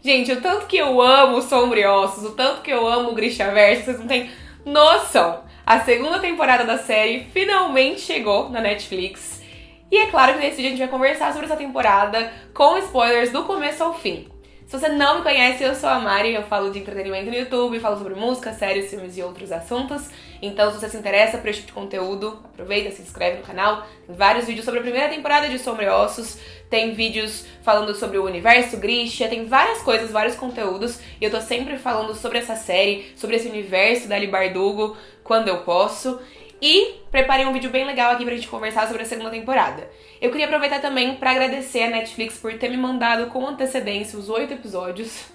Gente, o tanto que eu amo Sombriossos, o tanto que eu amo o Grishaverso, vocês não têm noção. A segunda temporada da série finalmente chegou na Netflix. E é claro que nesse vídeo a gente vai conversar sobre essa temporada com spoilers do começo ao fim. Se você não me conhece, eu sou a Mari, eu falo de entretenimento no YouTube, falo sobre música, séries, filmes e outros assuntos. Então, se você se interessa por esse tipo de conteúdo, aproveita, se inscreve no canal. Tem vários vídeos sobre a primeira temporada de Sombriossos, tem vídeos falando sobre o universo Grisha, tem várias coisas, vários conteúdos. E eu tô sempre falando sobre essa série, sobre esse universo da Ali Bardugo, quando eu posso. E preparei um vídeo bem legal aqui pra gente conversar sobre a segunda temporada. Eu queria aproveitar também pra agradecer a Netflix por ter me mandado com antecedência os 8 episódios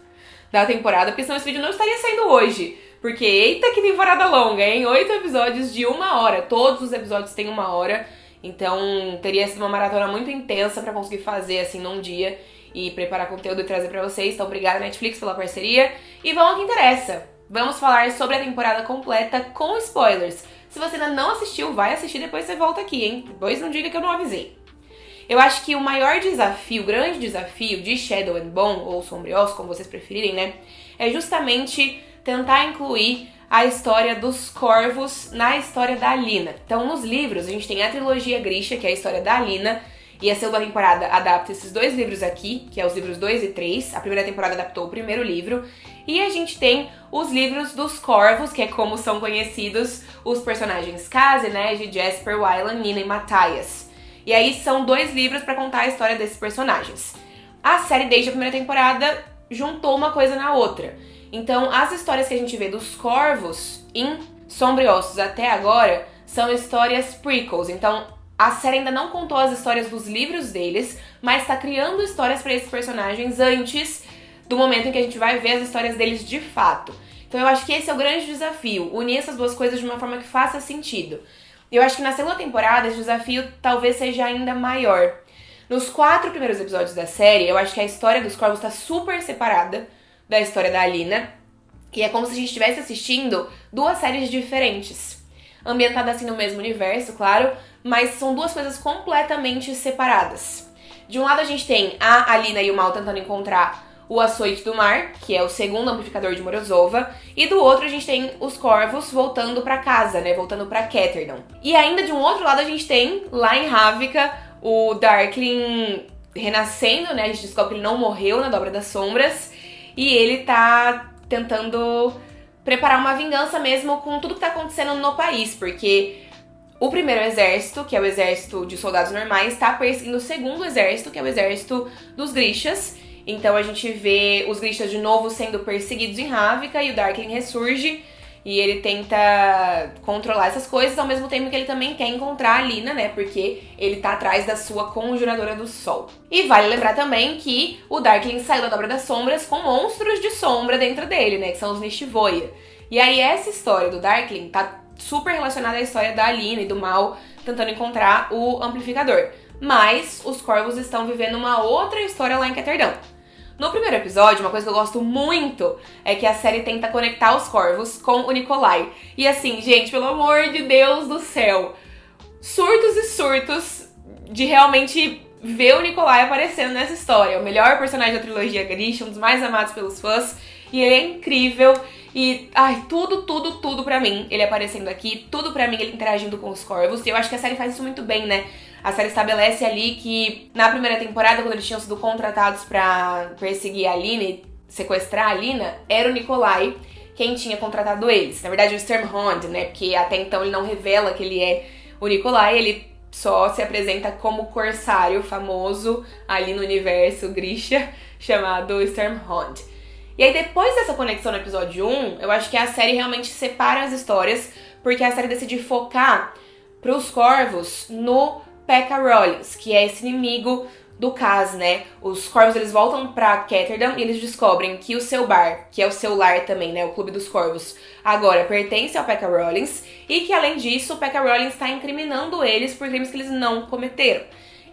da temporada, porque senão esse vídeo não estaria saindo hoje. Porque eita que temporada longa, hein? 8 episódios de 1 hora, todos os episódios têm 1 hora. Então teria sido uma maratona muito intensa pra conseguir fazer assim num dia e preparar conteúdo e trazer pra vocês. Então obrigada Netflix pela parceria. E vamos ao que interessa. Vamos falar sobre a temporada completa com spoilers. Se você ainda não assistiu, vai assistir, depois você volta aqui, hein? Depois não diga que eu não avisei. Eu acho que o maior desafio, o grande desafio de Shadow and Bone, ou Sombriossos, como vocês preferirem, né? É justamente tentar incluir a história dos corvos na história da Alina. Então, nos livros, a gente tem a trilogia Grisha, que é a história da Alina, e a segunda temporada adapta esses 2 livros aqui, que é os livros 2 e 3. A primeira temporada adaptou o primeiro livro. E a gente tem os livros dos corvos, que é como são conhecidos os personagens Kazi, Neji, Jasper, Wylan, Nina e Matthias. E aí são 2 livros pra contar a história desses personagens. A série, desde a primeira temporada, juntou uma coisa na outra. Então, as histórias que a gente vê dos corvos em Sombriossos até agora são histórias prequels. Então, a série ainda não contou as histórias dos livros deles, mas tá criando histórias pra esses personagens antes do momento em que a gente vai ver as histórias deles de fato. Então eu acho que esse é o grande desafio, unir essas duas coisas de uma forma que faça sentido. Eu acho que na segunda temporada esse desafio talvez seja ainda maior. Nos 4 primeiros episódios da série, eu acho que a história dos corvos tá super separada da história da Alina. E é como se a gente estivesse assistindo 2 séries diferentes. Ambientadas assim no mesmo universo, claro, mas são 2 coisas completamente separadas. De um lado a gente tem a Alina e o Mal tentando encontrar o Açoite do Mar, que é o segundo amplificador de Morozova, e do outro a gente tem os corvos voltando pra casa, né, voltando pra Ketterdam. E ainda de um outro lado a gente tem, lá em Ravnica, o Darkling renascendo, né, a gente descobre que ele não morreu na Dobra das Sombras, e ele tá tentando preparar uma vingança mesmo com tudo que tá acontecendo no país, porque o primeiro exército, que é o exército de soldados normais, tá perseguindo o segundo exército, que é o exército dos Grishas. Então a gente vê os Grishas de novo sendo perseguidos em Ravnica e o Darkling ressurge e ele tenta controlar essas coisas, ao mesmo tempo que ele também quer encontrar a Alina, né, porque ele tá atrás da sua Conjuradora do Sol. E vale lembrar também que o Darkling saiu da Dobra das Sombras com monstros de sombra dentro dele, né, que são os Nishvoya. E aí essa história do Darkling tá super relacionada à história da Alina e do Mal tentando encontrar o amplificador. Mas os corvos estão vivendo uma outra história lá em Ketterdam. No primeiro episódio, uma coisa que eu gosto muito é que a série tenta conectar os corvos com o Nikolai. E assim, gente, pelo amor de Deus do céu, surtos e surtos de realmente ver o Nikolai aparecendo nessa história. O melhor personagem da trilogia Grisha, um dos mais amados pelos fãs. E ele é incrível. E, ai, tudo pra mim ele aparecendo aqui, tudo pra mim ele interagindo com os corvos. E eu acho que a série faz isso muito bem, né? A série estabelece ali que na primeira temporada, quando eles tinham sido contratados pra perseguir a Alina e sequestrar a Alina, era o Nikolai quem tinha contratado eles. Na verdade, o Sturmhond, né? Porque até então ele não revela que ele é o Nikolai, ele só se apresenta como corsário famoso ali no universo Grisha, chamado Sturmhond. E aí depois dessa conexão no episódio 1, eu acho que a série realmente separa as histórias, porque a série decide focar pros corvos no Pekka Rollins, que é esse inimigo do Kaz, né? Os corvos, eles voltam pra Ketterdam e eles descobrem que o seu bar, que é o seu lar também, né? O Clube dos Corvos, agora pertence ao Pekka Rollins e que, além disso, o Pekka Rollins tá incriminando eles por crimes que eles não cometeram.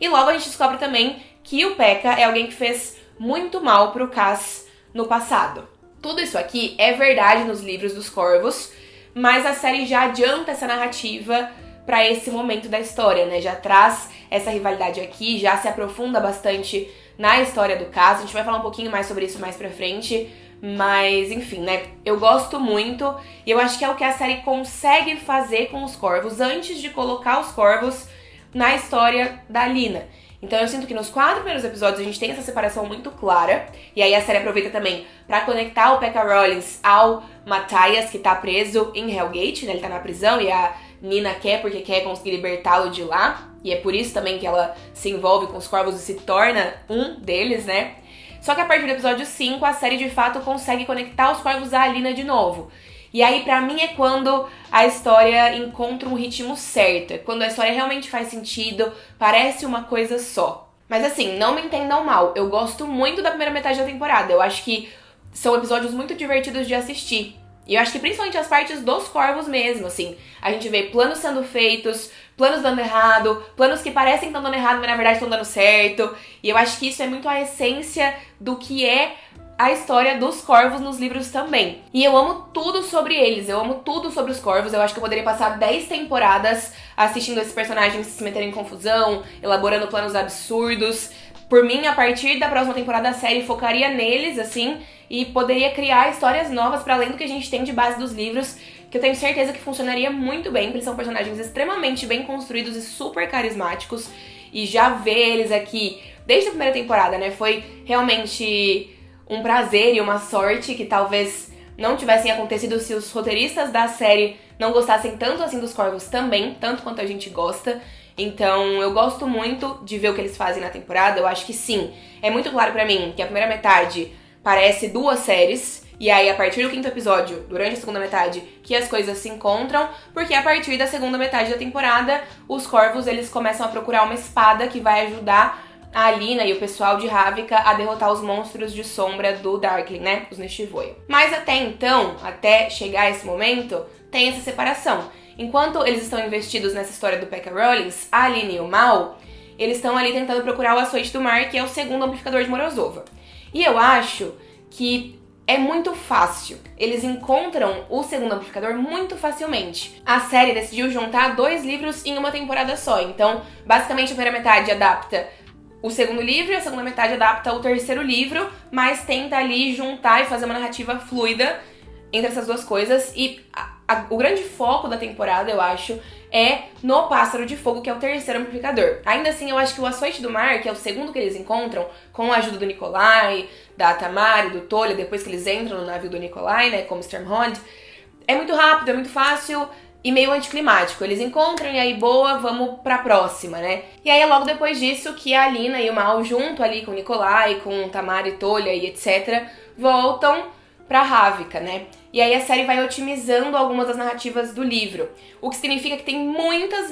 E logo a gente descobre também que o Pekka é alguém que fez muito mal pro Kaz no passado. Tudo isso aqui é verdade nos livros dos Corvos, mas a série já adianta essa narrativa pra esse momento da história, né? Já traz essa rivalidade aqui, já se aprofunda bastante na história do caso. A gente vai falar um pouquinho mais sobre isso mais pra frente, mas enfim, né? Eu gosto muito e eu acho que é o que a série consegue fazer com os corvos antes de colocar os corvos na história da Alina. Então eu sinto que nos 4 primeiros episódios a gente tem essa separação muito clara, e aí a série aproveita também pra conectar o Pekka Rollins ao Matthias, que tá preso em Hellgate, né? Ele tá na prisão e a Nina quer porque quer conseguir libertá-lo de lá, e é por isso também que ela se envolve com os corvos e se torna um deles, né? Só que a partir do episódio 5, a série de fato consegue conectar os corvos à Alina de novo. E aí, pra mim, é quando a história encontra um ritmo certo. É quando a história realmente faz sentido, parece uma coisa só. Mas assim, não me entendam mal, eu gosto muito da primeira metade da temporada. Eu acho que são episódios muito divertidos de assistir. E eu acho que principalmente as partes dos corvos mesmo, assim. A gente vê planos sendo feitos, planos dando errado, planos que parecem que estão dando errado, mas na verdade estão dando certo. E eu acho que isso é muito a essência do que é a história dos corvos nos livros também. E eu amo tudo sobre eles, eu amo tudo sobre os corvos. Eu acho que eu poderia passar 10 temporadas assistindo esses personagens se meterem em confusão, elaborando planos absurdos. Por mim, a partir da próxima temporada, a série focaria neles, assim, e poderia criar histórias novas para além do que a gente tem de base dos livros, que eu tenho certeza que funcionaria muito bem, porque eles são personagens extremamente bem construídos e super carismáticos. E já ver eles aqui desde a primeira temporada, né, foi realmente um prazer e uma sorte que talvez não tivessem acontecido se os roteiristas da série não gostassem tanto assim dos corvos também, tanto quanto a gente gosta. Então eu gosto muito de ver o que eles fazem na temporada. Eu acho que sim, é muito claro pra mim que a primeira metade parece 2 séries, e aí a partir do 5º episódio, durante a segunda metade, que as coisas se encontram, porque a partir da segunda metade da temporada, os corvos eles começam a procurar uma espada que vai ajudar a Alina e o pessoal de Ravnica a derrotar os monstros de sombra do Darkling, né? Os Neshvoia. Mas até então, até chegar a esse momento, tem essa separação. Enquanto eles estão investidos nessa história do Pekka Rollins, a Alina e o Mal, eles estão ali tentando procurar o Açoite do Mar, que é o segundo amplificador de Morozova. E eu acho que é muito fácil. Eles encontram o segundo amplificador muito facilmente. A série decidiu juntar 2 livros em uma temporada só. Então, basicamente, a primeira metade adapta o segundo livro e a segunda metade adapta o terceiro livro, mas tenta ali juntar e fazer uma narrativa fluida entre essas 2 coisas. E o grande foco da temporada, eu acho, é no Pássaro de Fogo, que é o terceiro amplificador. Ainda assim, eu acho que o Açoite do Mar, que é o segundo que eles encontram, com a ajuda do Nikolai, da Tamari, do Tolya, depois que eles entram no navio do Nikolai, né, como Stormhond, é muito rápido, é muito fácil e meio anticlimático. Eles encontram e aí, boa, vamos pra próxima, né? E aí é logo depois disso que a Alina e o Mal, junto ali com o Nikolai, com Tamari, Tolya e etc., voltam pra Ravnica, né? E aí a série vai otimizando algumas das narrativas do livro, o que significa que tem muitas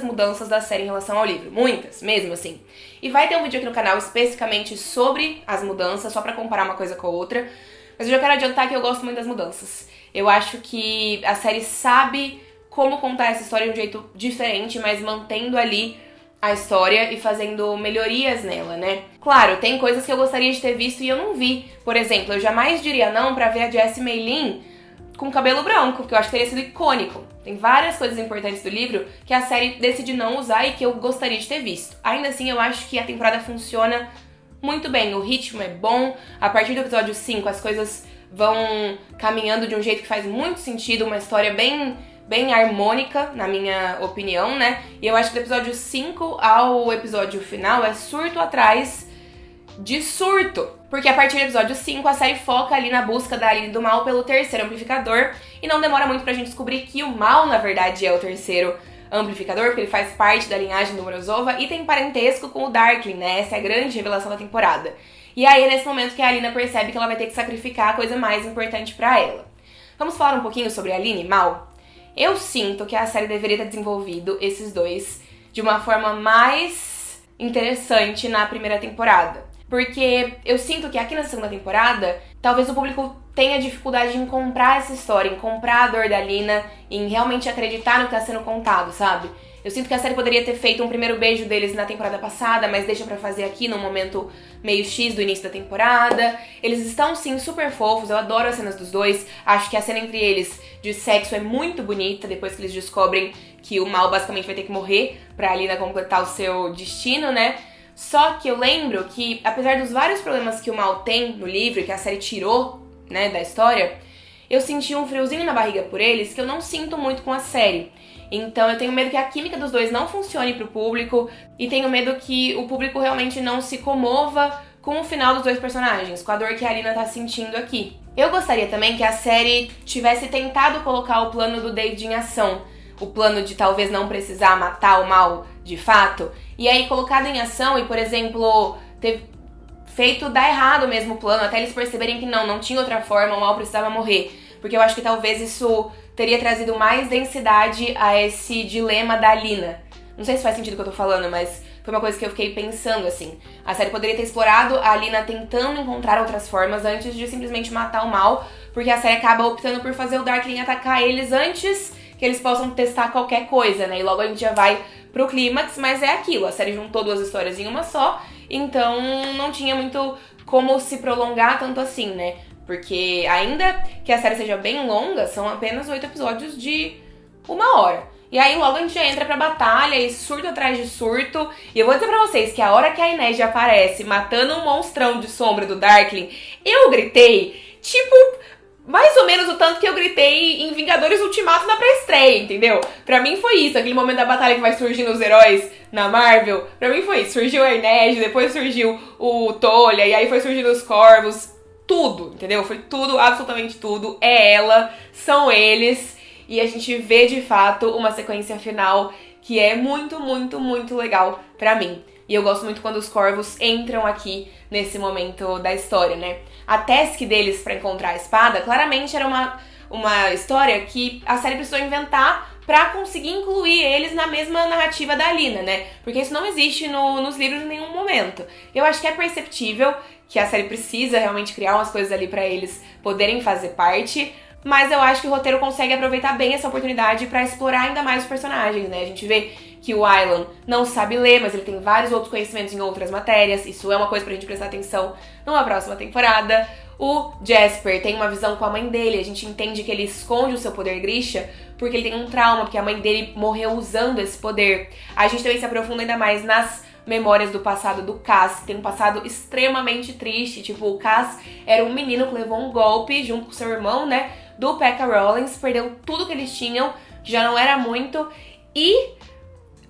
mudanças da série em relação ao livro, muitas, mesmo assim. E vai ter um vídeo aqui no canal especificamente sobre as mudanças, só pra comparar uma coisa com a outra, mas eu já quero adiantar que eu gosto muito das mudanças. Eu acho que a série sabe como contar essa história de um jeito diferente, mas mantendo ali a história e fazendo melhorias nela, né? Claro, tem coisas que eu gostaria de ter visto e eu não vi. Por exemplo, eu jamais diria não pra ver a Jessie Maylin com cabelo branco, porque eu acho que teria sido icônico. Tem várias coisas importantes do livro que a série decide não usar e que eu gostaria de ter visto. Ainda assim, eu acho que a temporada funciona muito bem, o ritmo é bom. A partir do episódio 5, as coisas vão caminhando de um jeito que faz muito sentido, uma história bem harmônica, na minha opinião, né? E eu acho que do episódio 5 ao episódio final é surto atrás de surto. Porque a partir do episódio 5, a série foca ali na busca da Alina e do Mal pelo terceiro amplificador. E não demora muito pra gente descobrir que o Mal, na verdade, é o terceiro amplificador, porque ele faz parte da linhagem do Morozova e tem parentesco com o Darkling, né? Essa é a grande revelação da temporada. E aí é nesse momento que a Alina percebe que ela vai ter que sacrificar a coisa mais importante pra ela. Vamos falar um pouquinho sobre Alina e Mal? Eu sinto que a série deveria ter desenvolvido esses 2 de uma forma mais interessante na primeira temporada. Porque eu sinto que aqui na segunda temporada, talvez o público tenha dificuldade em comprar essa história, em comprar a dor da Alina, em realmente acreditar no que está sendo contado, sabe? Eu sinto que a série poderia ter feito um primeiro beijo deles na temporada passada, mas deixa pra fazer aqui num momento meio X do início da temporada. Eles estão, sim, super fofos, eu adoro as cenas dos 2. Acho que a cena entre eles de sexo é muito bonita, depois que eles descobrem que o Mal basicamente vai ter que morrer pra Alina completar o seu destino, né? Só que eu lembro que, apesar dos vários problemas que o Mal tem no livro, que a série tirou, né, da história, eu senti um friozinho na barriga por eles que eu não sinto muito com a série. Então eu tenho medo que a química dos dois não funcione pro público e tenho medo que o público realmente não se comova com o final dos dois personagens, com a dor que a Alina tá sentindo aqui. Eu gostaria também que a série tivesse tentado colocar o plano do David em ação, o plano de talvez não precisar matar o Mal de fato, e aí colocado em ação e, por exemplo, ter feito dar errado mesmo o plano, até eles perceberem que não tinha outra forma, o Mal precisava morrer. Porque eu acho que talvez isso teria trazido mais densidade a esse dilema da Alina. Não sei se faz sentido o que eu tô falando, mas foi uma coisa que eu fiquei pensando, assim. A série poderia ter explorado a Alina tentando encontrar outras formas antes de simplesmente matar o Mal, porque a série acaba optando por fazer o Darkling atacar eles antes que eles possam testar qualquer coisa, né? E logo a gente já vai pro clímax, mas é aquilo, a série juntou duas histórias em uma só, então não tinha muito como se prolongar tanto assim, né? Porque ainda que a série seja bem longa, são apenas 8 episódios de 1 hora. E aí logo a gente já entra pra batalha e surto atrás de surto. E eu vou dizer pra vocês que a hora que a Inês aparece matando um monstrão de sombra do Darkling, eu gritei, tipo, mais ou menos o tanto que eu gritei em Vingadores Ultimato na pré-estreia, entendeu? Pra mim foi isso, aquele momento da batalha que vai surgindo os heróis na Marvel. Pra mim foi isso, surgiu a Inês, depois surgiu o Tolha, e aí foi surgindo os Corvos. Tudo, entendeu? Foi tudo, absolutamente tudo. É ela, são eles. E a gente vê, de fato, uma sequência final que é muito, muito, muito legal pra mim. E eu gosto muito quando os Corvos entram aqui nesse momento da história, né? A task deles pra encontrar a espada, claramente era uma história que a série precisou inventar pra conseguir incluir eles na mesma narrativa da Alina, né? Porque isso não existe nos livros em nenhum momento. Eu acho que é perceptível que a série precisa realmente criar umas coisas ali pra eles poderem fazer parte, mas eu acho que o roteiro consegue aproveitar bem essa oportunidade pra explorar ainda mais os personagens, né? A gente vê que o Aylan não sabe ler, mas ele tem vários outros conhecimentos em outras matérias. Isso é uma coisa pra gente prestar atenção numa próxima temporada. O Jasper tem uma visão com a mãe dele. A gente entende que ele esconde o seu poder Grisha porque ele tem um trauma, porque a mãe dele morreu usando esse poder. A gente também se aprofunda ainda mais nas memórias do passado do Cass, que tem um passado extremamente triste. Tipo, o Cass era um menino que levou um golpe junto com seu irmão, né, do Pekka Rollins, perdeu tudo que eles tinham, que já não era muito, e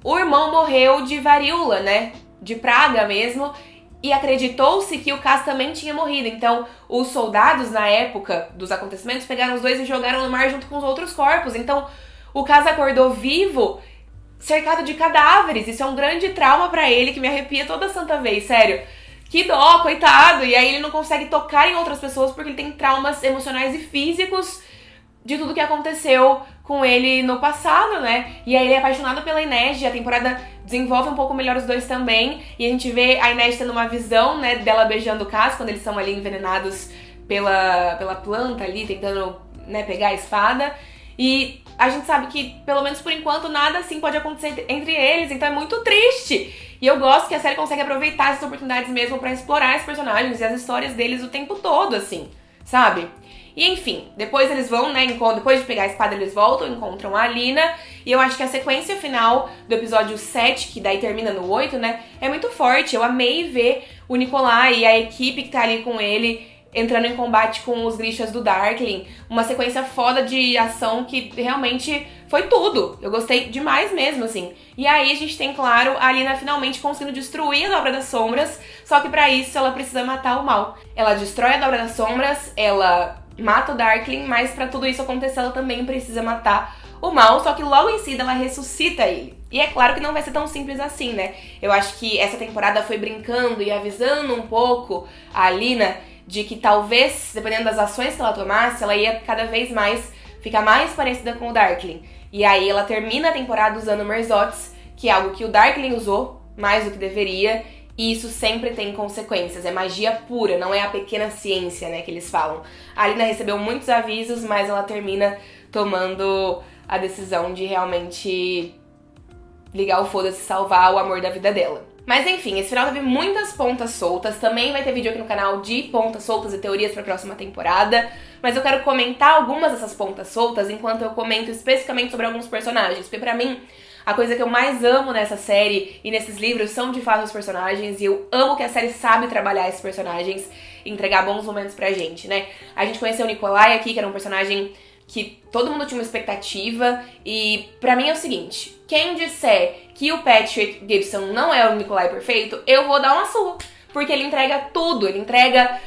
o irmão morreu de varíola, né, de praga mesmo, e acreditou-se que o Cass também tinha morrido. Então, os soldados, na época dos acontecimentos, pegaram os dois e jogaram no mar junto com os outros corpos. Então, o Cass acordou vivo, cercado de cadáveres. Isso é um grande trauma pra ele, que me arrepia toda santa vez, sério. Que dó, coitado. E aí ele não consegue tocar em outras pessoas porque ele tem traumas emocionais e físicos de tudo que aconteceu com ele no passado, né? E aí ele é apaixonado pela Inês, e a temporada desenvolve um pouco melhor os dois também. E a gente vê a Inês tendo uma visão, né, dela beijando o Cass quando eles são ali envenenados pela planta ali, tentando, né, pegar a espada. E a gente sabe que, pelo menos por enquanto, nada assim pode acontecer entre eles, então é muito triste. E eu gosto que a série consegue aproveitar essas oportunidades mesmo pra explorar os personagens e as histórias deles o tempo todo, assim, sabe? E enfim, depois eles vão, né, depois de pegar a espada eles voltam, encontram a Alina, e eu acho que a sequência final do episódio 7, que daí termina no 8, né, é muito forte. Eu amei ver o Nikolai e a equipe que tá ali com ele entrando em combate com os Grishas do Darkling. Uma sequência foda de ação que realmente foi tudo. Eu gostei demais mesmo, assim. E aí a gente tem, claro, a Alina finalmente conseguindo destruir a Dobra das Sombras, só que pra isso ela precisa matar o Mal. Ela destrói a Dobra das Sombras, ela mata o Darkling, mas pra tudo isso acontecer ela também precisa matar o Mal, só que logo em seguida ela ressuscita ele. E é claro que não vai ser tão simples assim, né? Eu acho que essa temporada foi brincando e avisando um pouco a Alina de que talvez, dependendo das ações que ela tomasse, ela ia cada vez mais ficar mais parecida com o Darkling. E aí ela termina a temporada usando Merzots, que é algo que o Darkling usou mais do que deveria, e isso sempre tem consequências. É magia pura, não é a pequena ciência, né, que eles falam. A Alina recebeu muitos avisos, mas ela termina tomando a decisão de realmente ligar o foda-se e salvar o amor da vida dela. Mas enfim, esse final teve muitas pontas soltas. Também vai ter vídeo aqui no canal de pontas soltas e teorias pra próxima temporada. Mas eu quero comentar algumas dessas pontas soltas enquanto eu comento especificamente sobre alguns personagens. Porque pra mim, A coisa que eu mais amo nessa série e nesses livros são de fato os personagens, e eu amo que a série sabe trabalhar esses personagens e entregar bons momentos pra gente, né? A gente conheceu o Nikolai aqui, que era um personagem que todo mundo tinha uma expectativa, e pra mim é o seguinte, quem disser que o Patrick Gibson não é o Nikolai perfeito, eu vou dar uma surra. Porque ele entrega tudo, ele entrega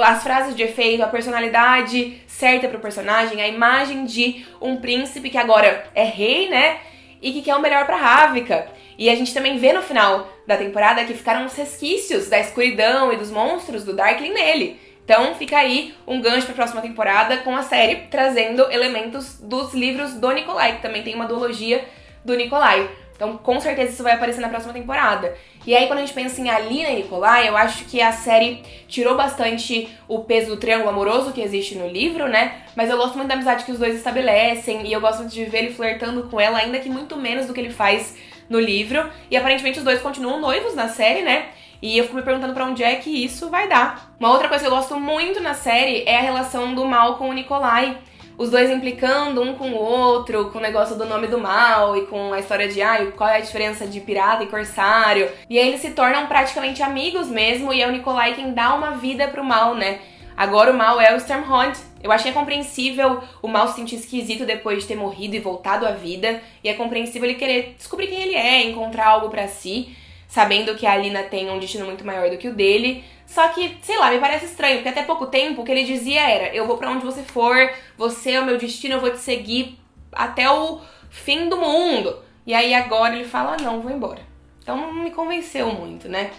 as frases de efeito, a personalidade certa pro personagem, a imagem de um príncipe que agora é rei, né? E que quer o melhor pra Ravnica. E a gente também vê no final da temporada que ficaram os resquícios da escuridão e dos monstros do Darkling nele. Então fica aí um gancho pra próxima temporada com a série trazendo elementos dos livros do Nikolai, que também tem uma duologia do Nikolai. Então, com certeza isso vai aparecer na próxima temporada. E aí, quando a gente pensa em Alina e Nikolai, eu acho que a série tirou bastante o peso do triângulo amoroso que existe no livro, né? Mas eu gosto muito da amizade que os dois estabelecem, e eu gosto de ver ele flertando com ela, ainda que muito menos do que ele faz no livro. E aparentemente os dois continuam noivos na série, né? E eu fico me perguntando pra onde é que isso vai dar. Uma outra coisa que eu gosto muito na série é a relação do Mal com o Nikolai. Os dois implicando um com o outro, com o negócio do nome do mal e com a história de qual é a diferença de pirata e corsário. E aí eles se tornam praticamente amigos mesmo, e é o Nikolai quem dá uma vida pro mal, né? Agora o mal é o Stormhond. Eu achei compreensível o mal se sentir esquisito depois de ter morrido e voltado à vida, e é compreensível ele querer descobrir quem ele é, encontrar algo pra si, sabendo que a Alina tem um destino muito maior do que o dele. Só que, sei lá, me parece estranho, porque até pouco tempo o que ele dizia era: eu vou pra onde você for, você é o meu destino, eu vou te seguir até o fim do mundo. E aí agora ele fala: não, vou embora. Então não me convenceu muito, né?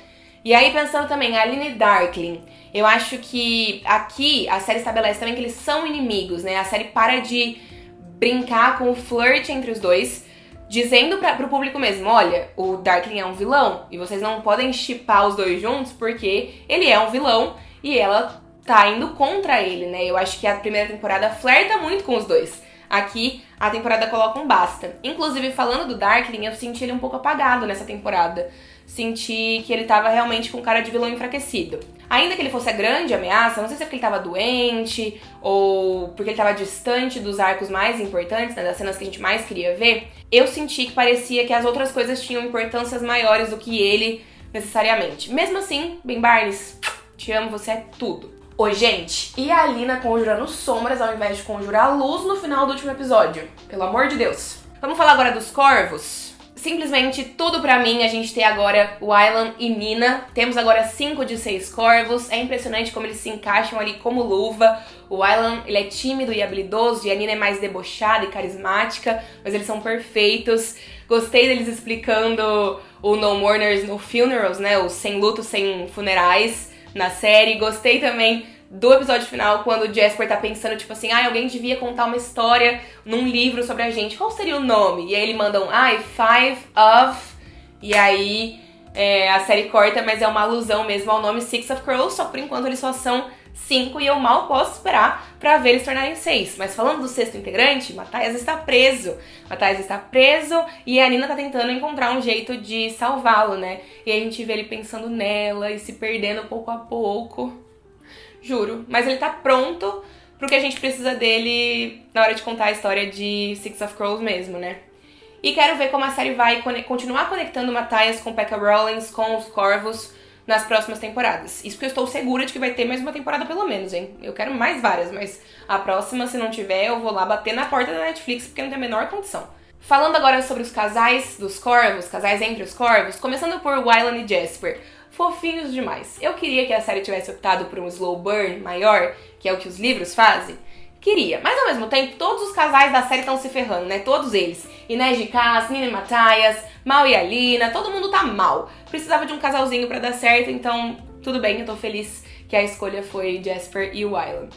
E aí pensando também, Alina e Darkling, eu acho que aqui a série estabelece também que eles são inimigos, né? A série para de brincar com o flirt entre os dois, dizendo pro público mesmo: olha, o Darkling é um vilão e vocês não podem shippar os dois juntos porque ele é um vilão e ela tá indo contra ele, né? Eu acho que a primeira temporada flerta muito com os dois. Aqui, a temporada coloca um basta. Inclusive, falando do Darkling, eu senti ele um pouco apagado nessa temporada. Senti que ele tava realmente com cara de vilão enfraquecido. Ainda que ele fosse a grande ameaça, não sei se é porque ele tava doente ou porque ele tava distante dos arcos mais importantes, né, das cenas que a gente mais queria ver, eu senti que parecia que as outras coisas tinham importâncias maiores do que ele necessariamente. Mesmo assim, Ben Barnes, te amo, você é tudo. Oi, gente, e a Alina conjurando sombras ao invés de conjurar luz no final do último episódio? Pelo amor de Deus. Vamos falar agora dos corvos? Simplesmente tudo pra mim. A gente tem agora o Wylan e Nina. Temos agora 5 de 6 corvos. É impressionante como eles se encaixam ali como luva. O Wylan, ele é tímido e habilidoso, e a Nina é mais debochada e carismática, mas eles são perfeitos. Gostei deles explicando o No Mourners no Funerals, né? O sem luto, sem funerais na série. Gostei também do episódio final, quando o Jasper tá pensando, tipo assim, alguém devia contar uma história num livro sobre a gente. Qual seria o nome? E aí ele manda Five of... E aí a série corta, mas é uma alusão mesmo ao nome Six of Crows, só que por enquanto eles só são 5 e eu mal posso esperar pra ver eles tornarem 6. Mas falando do sexto integrante, Matthias está preso. Matthias está preso e a Nina tá tentando encontrar um jeito de salvá-lo, né? E a gente vê ele pensando nela e se perdendo pouco a pouco. Juro. Mas ele tá pronto pro que a gente precisa dele na hora de contar a história de Six of Crows mesmo, né? E quero ver como a série vai continuar conectando Matthias com Pekka Rollins, com os Corvos, nas próximas temporadas. Isso porque eu estou segura de que vai ter mais uma temporada pelo menos, hein? Eu quero mais várias, mas a próxima, se não tiver, eu vou lá bater na porta da Netflix porque não tem a menor condição. Falando agora sobre os casais dos Corvos, casais entre os Corvos, começando por Wylan e Jasper. Fofinhos demais. Eu queria que a série tivesse optado por um slow burn maior, que é o que os livros fazem. Queria, mas ao mesmo tempo, todos os casais da série estão se ferrando, né? Todos eles. Inês de Cass, Nina e Matthias, Mal e Alina, todo mundo tá mal. Precisava de um casalzinho pra dar certo, então tudo bem, eu tô feliz que a escolha foi Jasper e Wylan.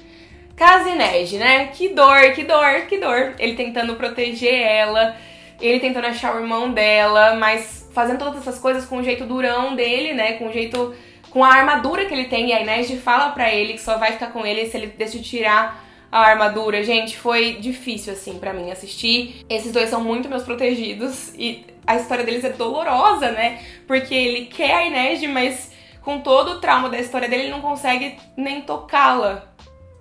Cass e Neji, né? Que dor, que dor, que dor. Ele tentando proteger ela, ele tentando achar o irmão dela, mas fazendo todas essas coisas com o jeito durão dele, né? Com a armadura que ele tem. E a Inês fala pra ele que só vai ficar com ele se ele decidir tirar a armadura. Gente, foi difícil, assim, pra mim assistir. Esses dois são muito meus protegidos e a história deles é dolorosa, né? Porque ele quer a Inês, mas com todo o trauma da história dele, ele não consegue nem tocá-la.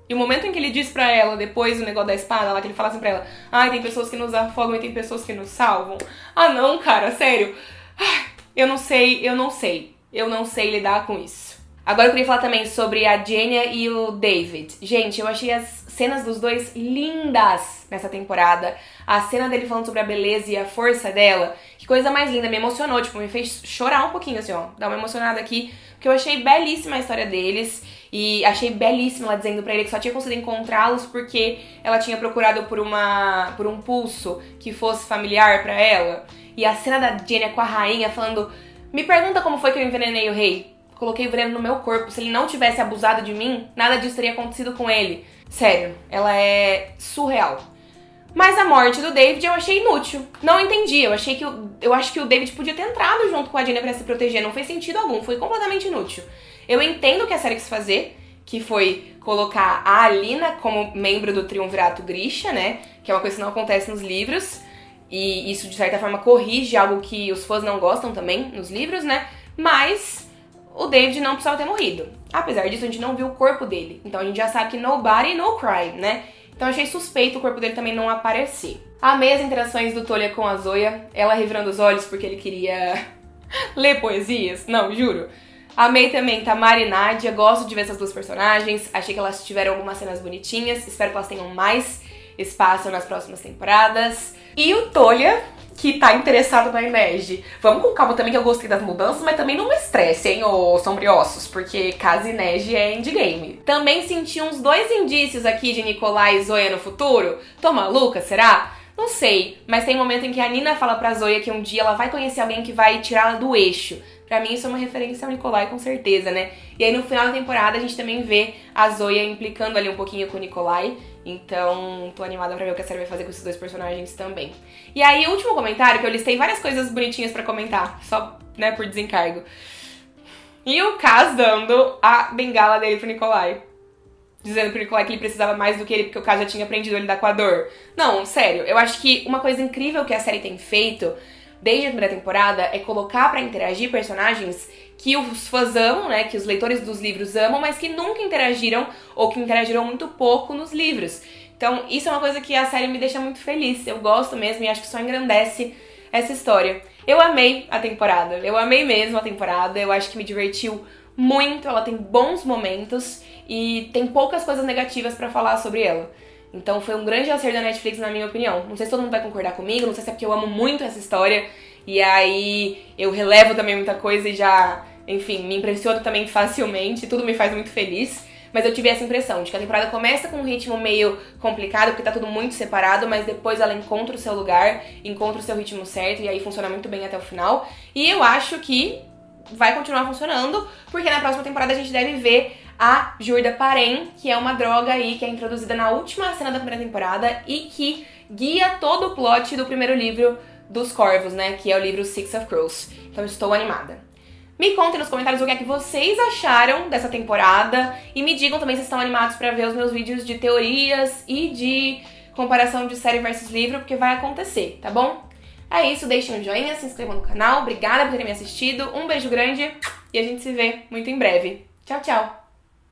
E o momento em que ele diz pra ela, depois do negócio da espada, lá que ele fala assim pra ela, ai, tem pessoas que nos afogam e tem pessoas que nos salvam. Ah, não, cara, sério. Eu não sei. Eu não sei lidar com isso. Agora eu queria falar também sobre a Jenya e o David. Gente, eu achei as cenas dos dois lindas nessa temporada. A cena dele falando sobre a beleza e a força dela, que coisa mais linda, me emocionou, tipo, me fez chorar um pouquinho, assim, ó, dar uma emocionada aqui, porque eu achei belíssima a história deles, e achei belíssima ela dizendo pra ele que só tinha conseguido encontrá-los porque ela tinha procurado por um pulso que fosse familiar pra ela. E a cena da Jenya com a rainha falando, me pergunta como foi que eu envenenei o rei. Coloquei o veneno no meu corpo. Se ele não tivesse abusado de mim, nada disso teria acontecido com ele. Sério, ela é surreal. Mas a morte do David eu achei inútil. Não entendi. Eu acho que o David podia ter entrado junto com a Jenya pra se proteger. Não fez sentido algum. Foi completamente inútil. Eu entendo o que a série quis fazer, que foi colocar a Alina como membro do Triunvirato Grisha, né? Que é uma coisa que não acontece nos livros. E isso, de certa forma, corrige algo que os fãs não gostam também nos livros, né? Mas o David não precisava ter morrido. Apesar disso, a gente não viu o corpo dele. Então a gente já sabe que nobody, no crime, né? Então eu achei suspeito o corpo dele também não aparecer. Amei as interações do Tolya com a Zoya. Ela revirando os olhos porque ele queria ler poesias. Não, juro. Amei também Tamara e Nadia. Gosto de ver essas duas personagens. Achei que elas tiveram algumas cenas bonitinhas. Espero que elas tenham mais espaço nas próximas temporadas. E o Tolya, que tá interessado na Inej. Vamos com calma também, que eu gostei das mudanças, mas também não me estresse, hein, ô sombriossos, porque caso Inej é endgame. Também senti uns 2 indícios aqui de Nikolai e Zoya no futuro. Tô maluca, será? Não sei, mas tem um momento em que a Nina fala pra Zoya que um dia ela vai conhecer alguém que vai tirá-la do eixo. Pra mim isso é uma referência ao Nikolai, com certeza, né? E aí no final da temporada a gente também vê a Zoya implicando ali um pouquinho com o Nikolai. Então, tô animada pra ver o que a série vai fazer com esses dois personagens também. E aí, último comentário, que eu listei várias coisas bonitinhas pra comentar, só, né, por desencargo. E o Kaz dando a bengala dele pro Nikolai. Dizendo pro Nikolai que ele precisava mais do que ele, porque o Kaz já tinha aprendido a lidar com a dor. Não, sério, eu acho que uma coisa incrível que a série tem feito desde a primeira temporada é colocar pra interagir personagens que os fãs amam, né, que os leitores dos livros amam, mas que nunca interagiram ou que interagiram muito pouco nos livros. Então isso é uma coisa que a série me deixa muito feliz, eu gosto mesmo e acho que só engrandece essa história. Eu amei a temporada, eu amei mesmo a temporada, eu acho que me divertiu muito, ela tem bons momentos e tem poucas coisas negativas pra falar sobre ela. Então foi um grande acerto da Netflix, na minha opinião. Não sei se todo mundo vai concordar comigo, não sei se é porque eu amo muito essa história e aí eu relevo também muita coisa e já, enfim, me impressiono também facilmente, tudo me faz muito feliz. Mas eu tive essa impressão de que a temporada começa com um ritmo meio complicado, porque tá tudo muito separado, mas depois ela encontra o seu lugar, encontra o seu ritmo certo e aí funciona muito bem até o final. E eu acho que vai continuar funcionando, porque na próxima temporada a gente deve ver a Jurda Parem, que é uma droga aí que é introduzida na última cena da primeira temporada e que guia todo o plot do primeiro livro dos Corvos, né, que é o livro Six of Crows. Então eu estou animada. Me contem nos comentários o que é que vocês acharam dessa temporada e me digam também se estão animados para ver os meus vídeos de teorias e de comparação de série versus livro, porque vai acontecer, tá bom? É isso, deixem um joinha, se inscrevam no canal, obrigada por terem me assistido, um beijo grande e a gente se vê muito em breve. Tchau, tchau!